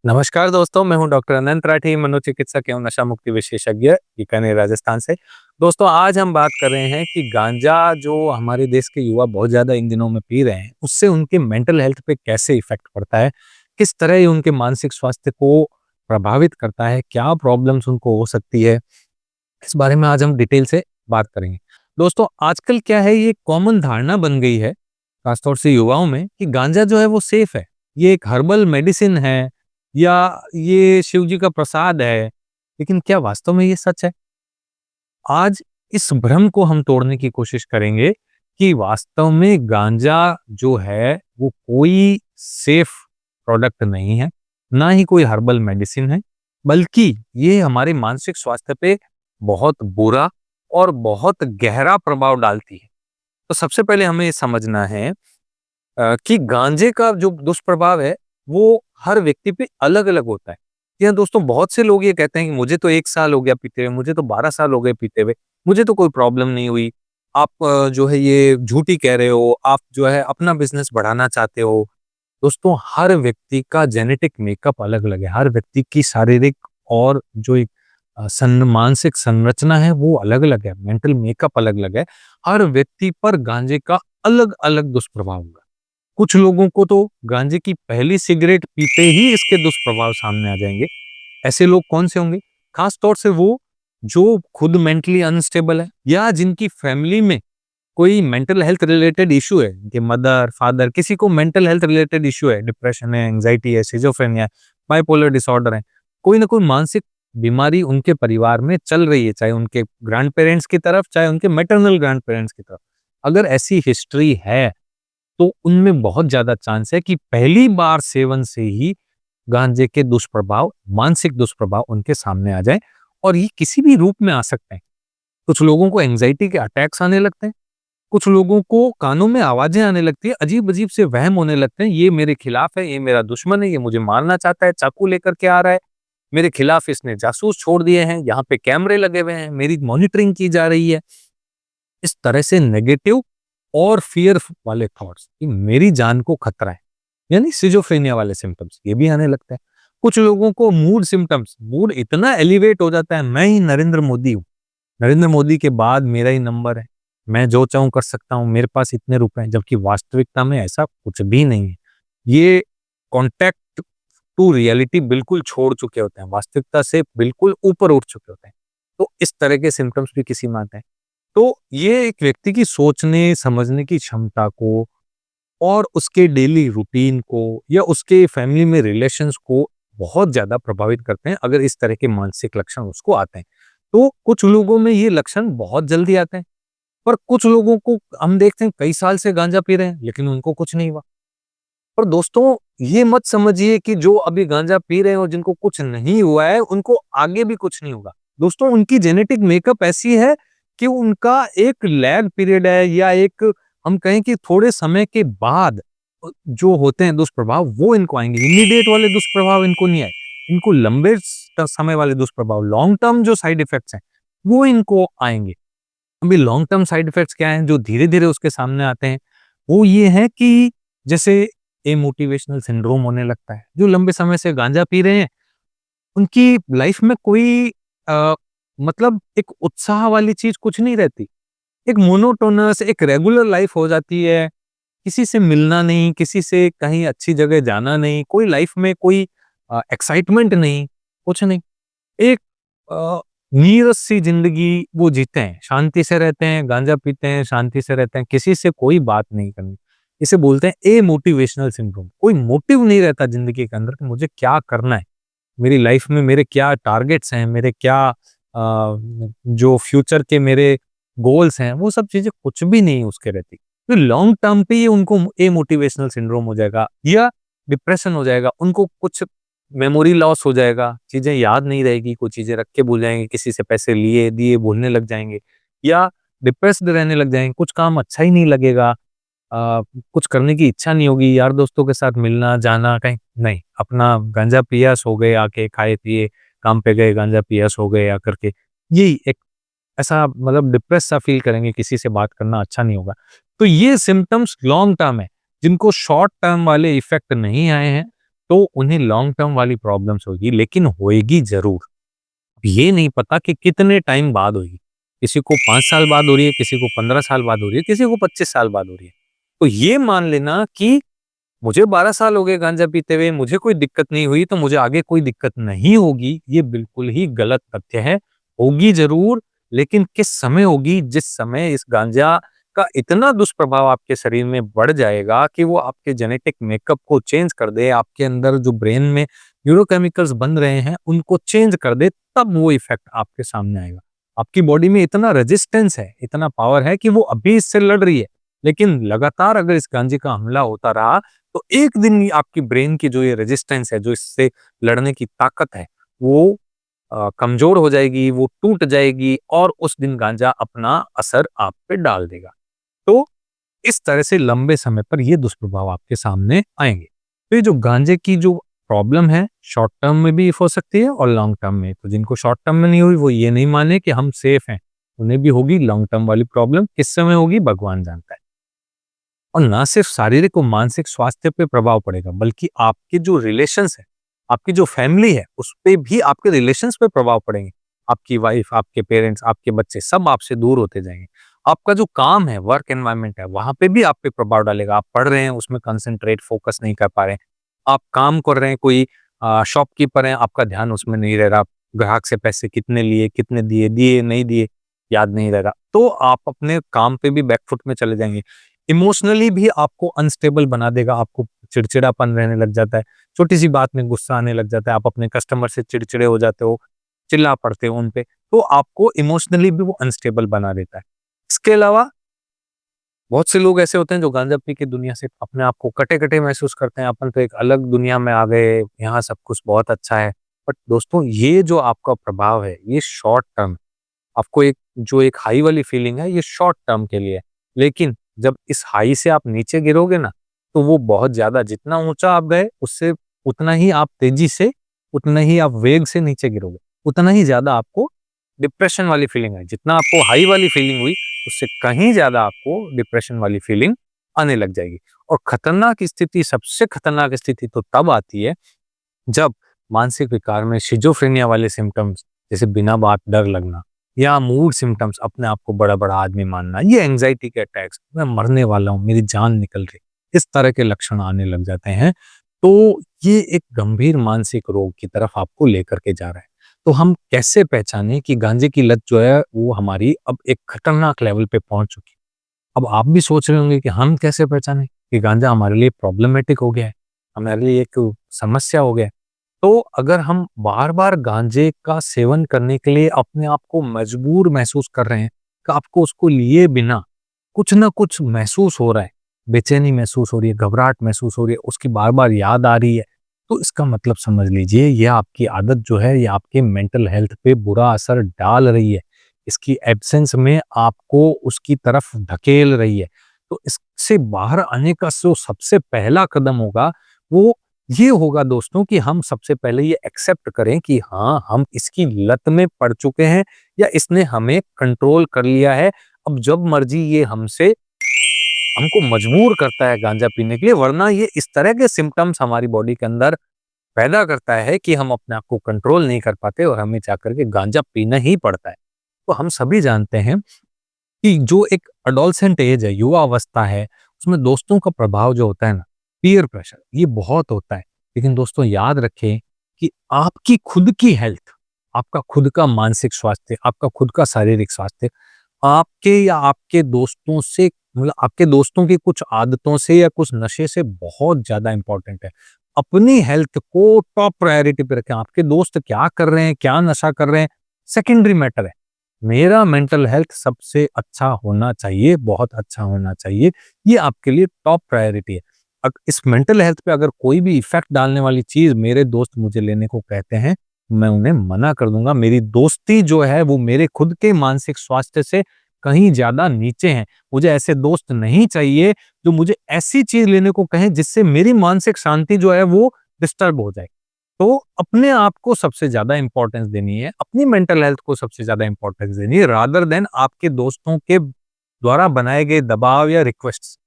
नमस्कार दोस्तों, मैं हूं डॉक्टर अनंत राठी, मनोचिकित्सक एवं नशा मुक्ति विशेषज्ञ, बीकानेर, राजस्थान से। दोस्तों, आज हम बात कर रहे हैं कि गांजा जो हमारे देश के युवा बहुत ज़्यादा इन दिनों में पी रहे हैं, उससे उनके मेंटल हेल्थ पे कैसे इफ़ेक्ट पड़ता है, किस तरह ये उनके मानसिक स्वास्थ्य को प्रभावित करता है, क्या प्रॉब्लम्स उनको हो सकती है, इस बारे में आज हम डिटेल से बात करेंगे। दोस्तों, आजकल क्या है, ये कॉमन धारणा बन गई है, खासतौर से युवाओं में, कि गांजा जो है वो सेफ है, ये एक हर्बल मेडिसिन है या ये शिव जी का प्रसाद है। लेकिन क्या वास्तव में ये सच है? आज इस भ्रम को हम तोड़ने की कोशिश करेंगे कि वास्तव में गांजा जो है वो कोई सेफ प्रोडक्ट नहीं है, ना ही कोई हर्बल मेडिसिन है, बल्कि ये हमारे मानसिक स्वास्थ्य पे बहुत बुरा और बहुत गहरा प्रभाव डालती है। तो सबसे पहले हमें ये समझना है कि गांजे का जो दुष्प्रभाव है वो हर व्यक्ति पे अलग-अलग होता है। जी दोस्तों, बहुत से लोग ये कहते हैं कि मुझे तो 1 साल हो गया पीते हुए, मुझे तो 12 साल हो गए पीते हुए, मुझे तो कोई प्रॉब्लम नहीं हुई। आप जो है ये झूठी कह रहे हो, आप जो है अपना बिज़नेस बढ़ाना चाहते हो। दोस्तों, हर व्यक्ति का जेनेटिक मेकअप अलग-अलग है, हर व्यक्ति की शारीरिक और जो एक मानसिक संरचना है वो अलग-अलग है, मेंटल मेकअप अलग-अलग है। हर व्यक्ति पर गांजे का अलग-अलग दुष्प्रभाव होगा। कुछ लोगों को तो गांजे की पहली सिगरेट पीते ही इसके दुष्प्रभाव सामने आ जाएंगे। ऐसे लोग कौन से होंगे? खास तौर से वो जो खुद मेंटली अनस्टेबल है या जिनकी फैमिली में कोई मेंटल हेल्थ रिलेटेड इश्यू है, कि मदर फादर किसी को मेंटल हेल्थ रिलेटेड इश्यू है, डिप्रेशन है, एंजाइटी है, सिजोफ्रेनिया है, बाइपोलर डिसऑर्डर है, कोई ना कोई मानसिक बीमारी उनके परिवार में चल रही है, चाहे उनके ग्रैंड पेरेंट्स की तरफ, चाहे उनके मैटरनल ग्रैंड पेरेंट्स की तरफ। अगर ऐसी हिस्ट्री है तो उनमें बहुत ज़्यादा चांस है कि पहली बार सेवन से ही गांजे के दुष्प्रभाव, मानसिक दुष्प्रभाव उनके सामने आ जाएँ, और ये किसी भी रूप में आ सकते हैं। कुछ लोगों को एंग्जायटी के अटैक्स आने लगते हैं, कुछ लोगों को कानों में आवाज़ें आने लगती हैं, अजीब-अजीब से वहम होने लगते हैं, ये मेरे खिलाफ है, ये मेरा दुश्मन है, ये मुझे मारना चाहता है, चाकू लेकर के आ रहा है, मेरे खिलाफ इसने जासूस छोड़ दिए हैं, यहाँ पे कैमरे लगे हुए हैं, मेरी मॉनिटरिंग की जा रही है। इस तरह से नेगेटिव और फ़ियर वाले थॉट्स कि मेरी जान को खतरा है, यानी सिज़ोफ्रेनिया वाले सिम्पटम्स ये भी आने लगते हैं। कुछ लोगों को मूड सिम्पटम्स, मूड इतना एलिवेट हो जाता है, मैं ही नरेंद्र मोदी हूँ, नरेंद्र मोदी के बाद मेरा ही नंबर है, मैं जो चाहूँ कर सकता हूँ, मेरे पास इतने रुपए हैं, जबकि वास्तविकता में ऐसा कुछ भी नहीं है। ये कॉन्टैक्ट टू रियलिटी बिल्कुल छोड़ चुके होते हैं, वास्तविकता से बिल्कुल ऊपर उठ चुके होते हैं। तो इस तरह के सिम्पटम्स भी किसी में आते हैं। तो ये एक व्यक्ति की सोचने, समझने की क्षमता को और उसके डेली रूटीन को या उसके फैमिली में रिलेशंस को बहुत ज़्यादा प्रभावित करते हैं, अगर इस तरह के मानसिक लक्षण उसको आते हैं। तो कुछ लोगों में ये लक्षण बहुत जल्दी आते हैं, पर कुछ लोगों को हम देखते हैं कई साल से गांजा पी रहे हैं, लेकिन उनको कुछ नहीं हुआ। और दोस्तों, ये मत समझिए कि जो अभी गांजा पी रहे हैं और जिनको कुछ नहीं हुआ है, उनको आगे भी कुछ नहीं होगा। दोस्तों, उनकी जेनेटिक मेकअप ऐसी है कि उनका एक लैग पीरियड है, या एक हम कहें कि थोड़े समय के बाद जो होते हैं दुष्प्रभाव वो इनको आएँगे। इमीडिएट वाले दुष्प्रभाव इनको नहीं आए। इनको लंबे समय वाले दुष्प्रभाव, लॉन्ग टर्म जो साइड इफेक्ट्स हैं, वो इनको आएँगे। अभी लॉन्ग टर्म साइड इफेक्ट्स क्या हैं जो धीरे-धीरे उसके सामने आते हैं, वो ये है कि जैसे मोटिवेशनल सिंड्रोम होने लगता है। जो लंबे समय से गांजा पी रहे हैं, उनकी लाइफ में कोई अ, मतलब एक उत्साह वाली चीज़ कुछ नहीं रहती। एक मोनोटोनस, एक रेगुलर लाइफ हो जाती है। किसी से मिलना नहीं, किसी से कहीं अच्छी जगह जाना नहीं, कोई लाइफ में कोई एक्साइटमेंट नहीं, कुछ नहीं। एक अ, नीरस सी जिंदगी वो जीते हैं, शांति से रहते हैं, गांजा पीते हैं, शांति से रहते हैं, किसी से कोई बात नहीं करनी। इसे बोलते हैं मोटिवेशनल सिंड्रोम। कोई मोटिव नहीं रहता जिंदगी के अंदर कि मुझे क्या करना है, मेरी लाइफ में मेरे क्या टारगेट्स हैं, मेरे क्या जो फ्यूचर के मेरे गोल्स हैं, वो सब चीजें कुछ भी नहीं उसके रहती। तो लॉन्ग टर्म पे ये उनको मोटिवेशनल सिंड्रोम हो जाएगा या डिप्रेशन हो जाएगा, उनको कुछ मेमोरी लॉस हो जाएगा, चीज़ें याद नहीं रहेगी, कुछ चीज़ें रख के भूल जाएँगे, किसी से पैसे लिए, दिए भूलने लग जाएँगे, या डिप्रेस्ड रहने लग जाएँगे, कुछ काम अच्छा ही नहीं लगेगा, कुछ करने की इच्छा नहीं होगी, यार दोस्तों के साथ मिलना, जाना कहीं नहीं, अपना गांजा पिया, सो गए आके, खाए-पिए, काम पे गए, गांजा पिया, सो गए आकर के। यही एक ऐसा मतलब डिप्रेस सा फ़ील करेंगे, किसी से बात करना अच्छा नहीं होगा। तो ये सिम्पटम्स लॉन्ग टर्म है, जिनको शॉर्ट टर्म वाले इफ़ेक्ट नहीं आए हैं, तो उन्हें लॉन्ग टर्म वाली प्रॉब्लम्स होगी, लेकिन होएगी ज़रूर। ये नहीं पता कि कितने टाइम बाद होगी। किसी को 5 साल बाद हो रही है, किसी को 15 साल बाद हो रही है, किसी को 25 साल बाद हो रही है। तो ये मान लेना कि मुझे 12 साल हो गए गांजा पीते हुए, मुझे कोई दिक्कत नहीं हुई, तो मुझे आगे कोई दिक्कत नहीं होगी, ये बिल्कुल ही गलत तथ्य है। होगी ज़रूर, लेकिन किस समय होगी, जिस समय इस गांजा का इतना दुष्प्रभाव आपके शरीर में बढ़ जाएगा कि वो आपके जेनेटिक मेकअप को चेंज कर दे, आपके अंदर जो ब्रेन में न्यूरोकेमिकल्स बन रहे हैं, उनको चेंज कर दे, तब वो इफ़ेक्ट आपके सामने आएगा। आपकी बॉडी में इतना रेजिस्टेंस है, इतना पावर है कि वो अभी इससे लड़ रही है, लेकिन लगातार अगर इस गांजे का हमला होता रहा, तो एक दिन ही आपकी ब्रेन की जो ये रेजिस्टेंस है, जो इससे लड़ने की ताकत है, वो कमज़ोर हो जाएगी, वो टूट जाएगी और उस दिन गांजा अपना असर आप पे डाल देगा। तो इस तरह से लंबे समय पर ये दुष्प्रभाव आपके सामने आएँगे। तो ये जो गांजे की जो प्रॉब्लम है, शॉर्ट टर्म में भी हो सकती है और लॉन्ग टर्म में। तो जिनको शॉर्ट टर्म में नहीं हुई, वो ये नहीं माने कि हम सेफ हैं, उन्हें भी होगी लॉन्ग टर्म वाली प्रॉब्लम। किस समय होगी, भगवान जानता है। और ना सिर्फ शारीरिक और मानसिक स्वास्थ्य पे प्रभाव पड़ेगा, बल्कि आपके जो रिलेशंस है, आपकी जो फैमिली है, उस पे भी आपके रिलेशंस पे प्रभाव पड़ेंगे। आपकी वाइफ, आपके पेरेंट्स, आपके बच्चे सब आपसे दूर होते जाएंगे। आपका जो काम है, वर्क एनवायरनमेंट है, वहां पे भी आप पे प्रभाव डालेगा। आप पढ़ रहे हैं, उसमें कंसंट्रेट फोकस नहीं कर पा रहे हैं। आप काम कर रहे हैं, कोई शॉपकीपर है, आपका ध्यान उसमें नहीं रह रहा। ग्राहक से पैसे कितने लिए, कितने दिए, दिए नहीं दिए, याद नहीं रह रहा, तो आप अपने काम पे भी बैकफुट में चले जाएंगे। इमोशनली भी आपको अनस्टेबल बना देगा, आपको चिड़चिड़ापन रहने लग जाता है, छोटी-सी बात में गुस्सा आने लग जाता है, आप अपने कस्टमर से चिड़चिड़े हो जाते हो, चिल्ला पड़ते हो उन पे, तो आपको इमोशनली भी वो अनस्टेबल बना देता है। इसके अलावा बहुत से लोग ऐसे होते हैं जो गांजा पी के दुनिया से अपने आप को कटे-कटे महसूस करते हैं, अपन तो एक अलग दुनिया में आ गए, यहाँ सब कुछ बहुत अच्छा है। बट दोस्तों, ये जो आपका प्रभाव है, ये शॉर्ट टर्म, आपको एक हाई वाली फीलिंग है, ये शॉर्ट टर्म के लिए है। लेकिन जब इस हाई से आप नीचे गिरोगे ना, तो वो बहुत ज़्यादा, जितना ऊँचा आप गए, उससे उतना ही आप तेज़ी से, उतना ही आप वेग से नीचे गिरोगे। उतना ही ज़्यादा आपको डिप्रेशन वाली फीलिंग है। जितना आपको हाई वाली फीलिंग हुई, उससे कहीं ज़्यादा आपको डिप्रेशन वाली फीलिंग आने लग जाएगी। और खतरनाक स्थिति, सबसे खतरनाक स्थिति तो तब आती है, जब मानसिक विकार में शिज़ोफ्रेनिया वाले सिम्पटम्स, जैसे बिना बात डर लगना, या मूड सिम्पटम्स, अपने आप को बड़ा-बड़ा आदमी मानना, ये एंग्ज़ायटी के अटैक्स, मैं मरने वाला हूँ, मेरी जान निकल रही, इस तरह के लक्षण आने लग जाते हैं। तो ये एक गंभीर मानसिक रोग की तरफ आपको लेकर के जा रहा है। तो हम कैसे पहचानें कि गांजे की लत जो है वो हमारी अब एक खतरनाक लेवल पे पहुंच चुकी है? अब आप भी सोच रहे होंगे कि हम कैसे पहचानें कि गांजा हमारे लिए प्रॉब्लमेटिक हो गया है, हमारे लिए एक समस्या हो गया है। तो अगर हम बार-बार गांजे का सेवन करने के लिए अपने आप को मजबूर महसूस कर रहे हैं, कि आपको उसको लिए बिना कुछ ना कुछ महसूस हो रहा है, बेचैनी महसूस हो रही है, घबराहट महसूस हो रही है, उसकी बार-बार याद आ रही है, तो इसका मतलब समझ लीजिए ये आपकी आदत जो है, ये आपके मेंटल हेल्थ पे बुरा असर डाल रही है। इसकी एब्सेंस में आपको उसकी तरफ धकेल रही है। तो इससे बाहर आने का जो सबसे पहला कदम होगा, वो ये होगा दोस्तों, कि हम सबसे पहले ये एक्सेप्ट करें कि हाँ, हम इसकी लत में पड़ चुके हैं, या इसने हमें कंट्रोल कर लिया है। अब जब मर्जी ये हमको मजबूर करता है गांजा पीने के लिए, वरना ये इस तरह के सिम्पटम्स हमारी बॉडी के अंदर पैदा करता है कि हम अपने आप को कंट्रोल नहीं कर पाते और हमें जाकर के गांजा पीना ही पड़ता है। तो हम सभी जानते हैं कि जो एक एडोलसेंट एज है, युवा अवस्था है, उसमें दोस्तों का प्रभाव जो होता है ना, पीयर प्रेशर, ये बहुत होता है। लेकिन दोस्तों याद रखें कि आपकी खुद की हेल्थ, आपका खुद का मानसिक स्वास्थ्य, आपका खुद का शारीरिक स्वास्थ्य, आपके या आपके दोस्तों से, मतलब आपके दोस्तों की कुछ आदतों से या कुछ नशे से बहुत ज्यादा इंपॉर्टेंट है। अपनी हेल्थ को टॉप प्रायोरिटी पे रखें। आपके दोस्त क्या कर रहे हैं, क्या नशा कर रहे हैं, सेकेंडरी मैटर है। मेरा मेंटल हेल्थ सबसे अच्छा होना चाहिए, बहुत अच्छा होना चाहिए, ये आपके लिए टॉप प्रायोरिटी है। इस मेंटल हेल्थ पे अगर कोई भी इफेक्ट डालने वाली चीज मेरे दोस्त मुझे लेने को कहते हैं, मैं उन्हें मना कर दूंगा। मेरी दोस्ती जो है वो मेरे खुद के मानसिक स्वास्थ्य से कहीं ज्यादा नीचे है। मुझे ऐसे दोस्त नहीं चाहिए जो मुझे ऐसी चीज लेने को कहें जिससे मेरी मानसिक शांति जो है वो डिस्टर्ब हो जाए। तो अपने आप को सबसे ज्यादा इंपॉर्टेंस देनी है, अपनी मेंटल हेल्थ को सबसे ज्यादा इंपॉर्टेंस देनी है, रादर देन आपके दोस्तों के द्वारा बनाए गए दबाव या रिक्वेस्ट।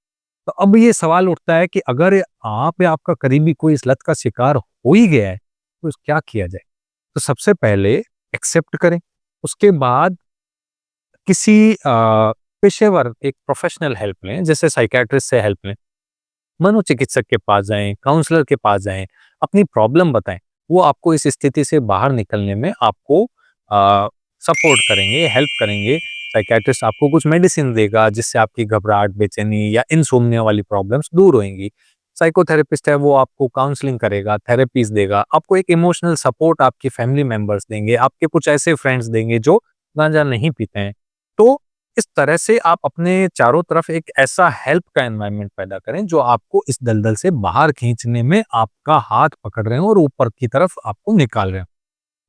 तो अब ये सवाल उठता है कि अगर आप या आपका करीबी कोई इस लत का शिकार हो ही गया है, तो क्या किया जाए? तो सबसे पहले एक्सेप्ट करें, उसके बाद किसी पेशेवर एक प्रोफेशनल हेल्प लें, जैसे साइकियाट्रिस्ट से हेल्प लें, मनोचिकित्सक के पास जाएँ, काउंसलर के पास जाएँ, अपनी प्रॉब्लम बताएँ। वो आपको इस स्थिति से बाहर निकलने में आपको सपोर्ट करेंगे, हेल्प करेंगे। साइकियाट्रिस्ट आपको कुछ मेडिसिन देगा जिससे आपकी घबराहट, बेचैनी या इनसोम्निया वाली प्रॉब्लम्स दूर होएँगी। साइकोथेरेपिस्ट है वो आपको काउंसलिंग करेगा, थेरेपीज़ देगा, आपको एक इमोशनल सपोर्ट आपके फैमिली मेंबर्स देंगे, आपके कुछ ऐसे फ्रेंड्स देंगे जो गांजा नहीं पीते हैं। तो इस तरह से आप अपने चारों तरफ एक ऐसा हेल्प का एनवायरनमेंट पैदा करें जो आपको इस दलदल से बाहर खींचने में आपका हाथ पकड़ रहे हैं और ऊपर की तरफ आपको निकाल रहे हैं।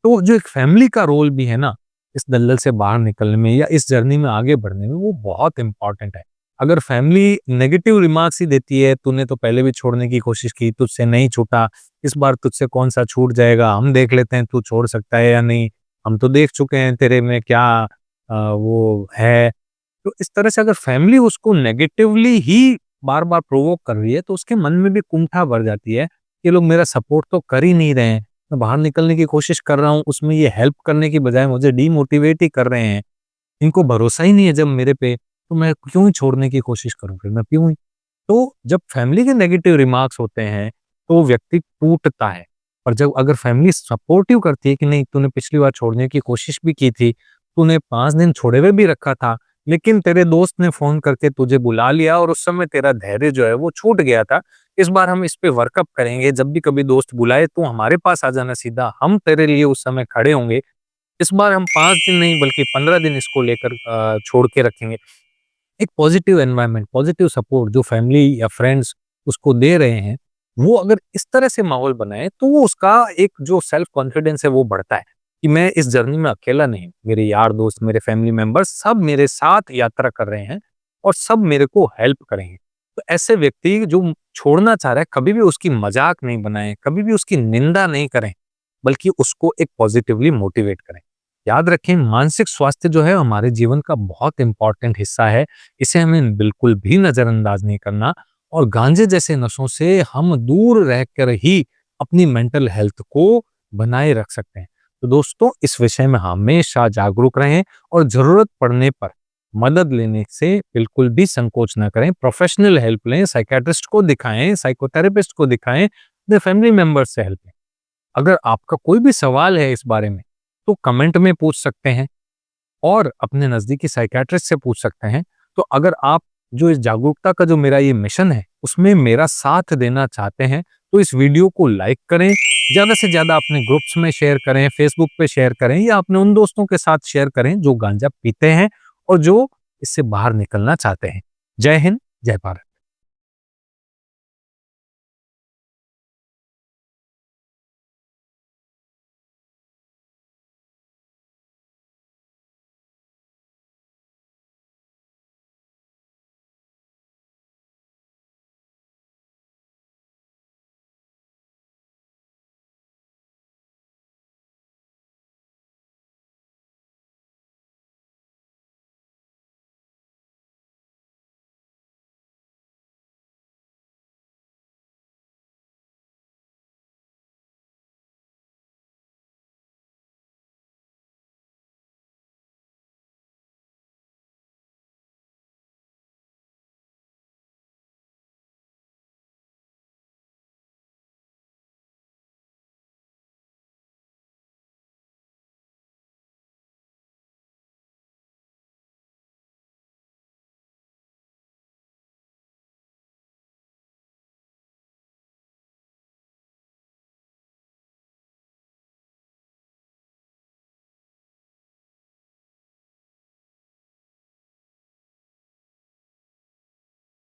तो जो एक फैमिली का रोल भी है ना, इस दलदल से बाहर निकलने में या इस जर्नी में आगे बढ़ने में, वो बहुत इंपॉर्टेंट है। अगर फैमिली नेगेटिव रिमार्क्स ही देती है, तूने तो पहले भी छोड़ने की कोशिश की, तुझसे नहीं छूटा, इस बार तुझसे कौन सा छूट जाएगा, हम देख लेते हैं तू छोड़ सकता है या नहीं, हम तो देख चुके हैं तेरे में क्या वो है। तो इस तरह से अगर फैमिली उसको नेगेटिवली ही बार-बार प्रोवोक कर रही है, तो उसके मन में भी कुंठा भर जाती है, ये लोग मेरा सपोर्ट तो कर ही नहीं रहे हैं। मैं बाहर निकलने की कोशिश कर रहा हूँ, उसमें ये हेल्प करने की बजाय मुझे डीमोटिवेट ही कर रहे हैं। इनको भरोसा ही नहीं है जब मेरे पे, तो मैं क्यों ही छोड़ने की कोशिश करूँ, फिर मैं पीऊँ ही। तो जब फैमिली के नेगेटिव रिमार्क्स होते हैं, तो व्यक्ति टूटता है। और जब अगर फैमिली सपोर्टिव करती है कि नहीं तूने पिछली बार छोड़ने की कोशिश भी की थी, तूने 5 दिन छोड़े हुए भी रखा था, लेकिन तेरे दोस्त ने फ़ोन करके तुझे बुला लिया और उस समय तेरा धैर्य जो है वो छूट गया था। इस बार हम इस पे वर्कअप करेंगे, जब भी कभी दोस्त बुलाए तू हमारे पास आ जाना सीधा, हम तेरे लिए उस समय खड़े होंगे। इस बार हम 5 दिन नहीं बल्कि 15 दिन इसको लेकर छोड़ के रखेंगे। एक पॉजिटिव एनवायरनमेंट, पॉजिटिव सपोर्ट जो फैमिली या फ्रेंड्स उसको दे रहे हैं, वो अगर इस तरह से माहौल बनाए, तो वो उसका एक जो सेल्फ कॉन्फिडेंस है वो बढ़ता है, कि मैं इस जर्नी में अकेला नहीं हूँ। मेरे यार दोस्त, मेरे फैमिली मेंबर्स सब मेरे साथ यात्रा कर रहे हैं और सब मेरे को हेल्प करेंगे। तो ऐसे व्यक्ति जो छोड़ना चाह रहा है, कभी भी उसकी मज़ाक नहीं बनाएँ, कभी भी उसकी निंदा नहीं करें, बल्कि उसको एक पॉजिटिवली मोटिवेट करें। याद रखें, मानसिक स्वास्थ्य जो है हमारे जीवन का बहुत इंपॉर्टेंट हिस्सा है। इसे हमें बिल्कुल भी नज़रअंदाज नहीं करना और गांजे जैसे नशों से हम दूर रहकर ही अपनी मेंटल हेल्थ को बनाए रख सकते हैं। तो दोस्तों, इस विषय में हमेशा जागरूक रहें और ज़रूरत पड़ने पर मदद लेने से बिल्कुल भी संकोच ना करें। प्रोफेशनल हेल्प लें, साइकियाट्रिस्ट को दिखाएँ, साइकोथेरेपिस्ट को दिखाएँ, अपने फैमिली मेंबर्स से हेल्प लें। अगर आपका कोई भी सवाल है इस बारे में, तो कमेंट में पूछ सकते हैं और अपने नज़दीकी साइकियाट्रिस्ट से पूछ सकते हैं। तो अगर आप जो इस जागरूकता का जो मेरा ये मिशन है, उसमें मेरा साथ देना चाहते हैं, तो इस वीडियो को लाइक करें, ज़्यादा से ज़्यादा अपने ग्रुप्स में शेयर करें, फेसबुक पे शेयर करें या अपने उन दोस्तों के साथ शेयर करें जो गांजा पीते हैं और जो इससे बाहर निकलना चाहते हैं। जय हिंद, जय भारत।